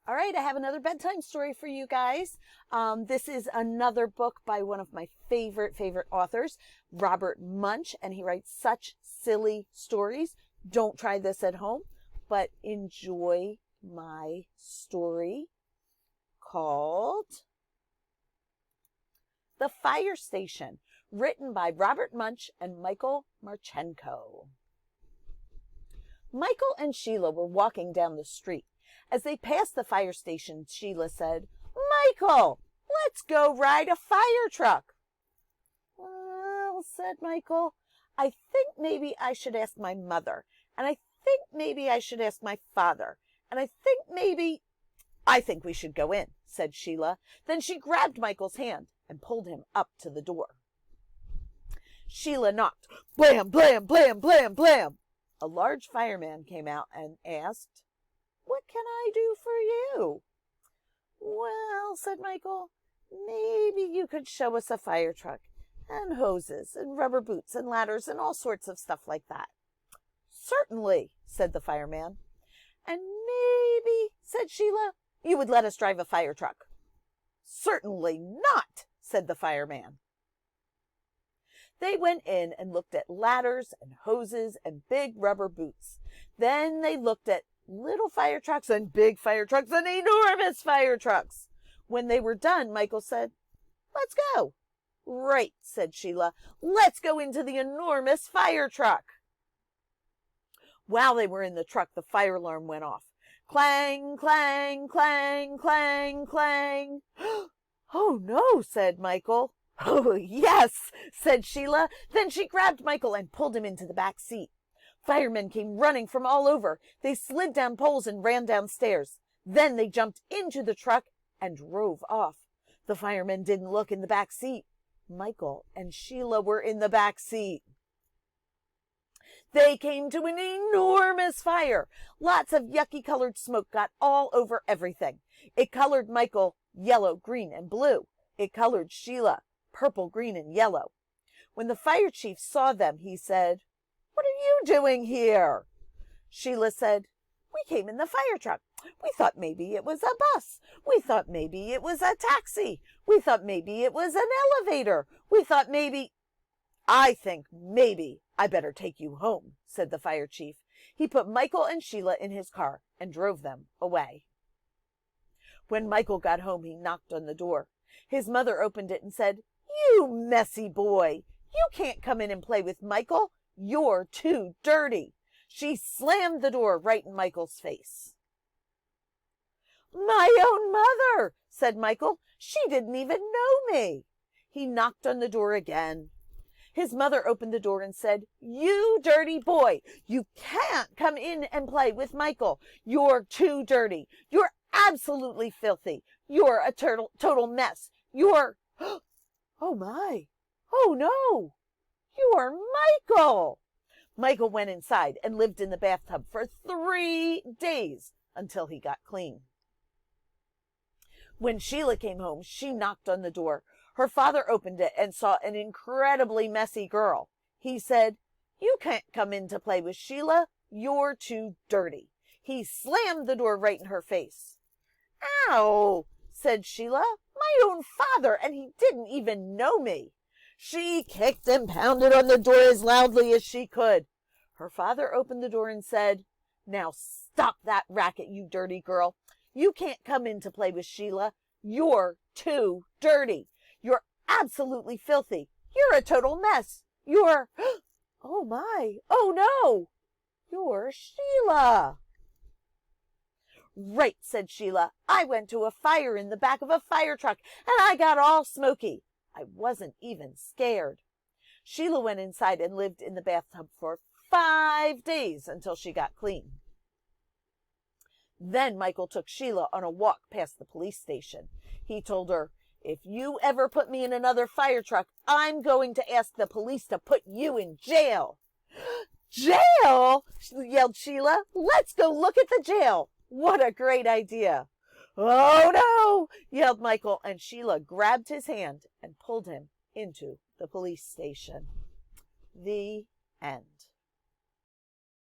All right, I have another bedtime story for you guys. This is another book by one of my favorite authors, Robert Munsch, and he writes such silly stories. Don't try this at home, but enjoy my story called The Firestation, written by Robert Munsch and Michael Marchenko. Michael and Sheila were walking down the street. As they passed the fire station, Sheila said, "Michael, let's go ride a fire truck." "Well," said Michael, "I think maybe I should ask my mother, and I think maybe I should ask my father, and I think we should go in," said Sheila. Then she grabbed Michael's hand and pulled him up to the door. Sheila knocked. Blam, blam, blam, blam, blam. A large fireman came out and asked, "What can I do for you?" "Well," said Michael, "maybe you could show us a fire truck and hoses and rubber boots and ladders and all sorts of stuff like that." "Certainly," said the fireman. "And maybe," said Sheila, "you would let us drive a fire truck." "Certainly not," said the fireman. They went in and looked at ladders and hoses and big rubber boots. Then they looked at little fire trucks and big fire trucks and enormous fire trucks. When they were done, Michael said, "Let's go." "Right," said Sheila. "Let's go into the enormous fire truck." While they were in the truck, the fire alarm went off. Clang, clang, clang, clang, clang. "Oh, no," said Michael. "Oh, yes," said Sheila. Then she grabbed Michael and pulled him into the back seat. Firemen came running from all over. They slid down poles and ran downstairs. Then they jumped into the truck and drove off. The firemen didn't look in the back seat. Michael and Sheila were in the back seat. They came to an enormous fire. Lots of yucky colored smoke got all over everything. It colored Michael yellow, green, and blue. It colored Sheila purple, green, and yellow. When the fire chief saw them, he said, "What are you doing here?" Sheila said, "We came in the fire truck. We thought maybe it was a bus. We thought maybe it was a taxi. We thought maybe it was an elevator. We thought maybe—" "I think maybe I better take you home," said the fire chief. He put Michael and Sheila in his car and drove them away. When Michael got home, he knocked on the door. His mother opened it and said, "You messy boy! You can't come in and play with Michael. You're too dirty." She slammed the door right in Michael's face. "My own mother," said Michael. "She didn't even know me." He knocked on the door again. His mother opened the door and said, "You dirty boy, you can't come in and play with Michael. You're too dirty. You're absolutely filthy. You're a total mess. You're—" "Oh my! Oh no! You're Michael!" Michael went inside and lived in the bathtub for 3 days until he got clean. When Sheila came home, she knocked on the door. Her father opened it and saw an incredibly messy girl. He said, "You can't come in to play with Sheila. You're too dirty." He slammed the door right in her face. "Ow!" said Sheila. "My own father, and he didn't even know me." She kicked and pounded on the door as loudly as she could. Her father opened the door and said, "Now stop that racket, you dirty girl. You can't come in to play with Sheila. You're too dirty. You're absolutely filthy. You're a total mess. You're—" "Oh my! Oh no! You're Sheila!" "Right," said Sheila. "I went to a fire in the back of a fire truck, and I got all smoky. I wasn't even scared." Sheila went inside and lived in the bathtub for 5 days until she got clean. Then Michael took Sheila on a walk past the police station. He told her, "If you ever put me in another fire truck, I'm going to ask the police to put you in jail." "Jail?" yelled Sheila. "Let's go look at the jail. What a great idea." "Oh no!" yelled Michael, and Sheila grabbed his hand and pulled him into the police station. The end.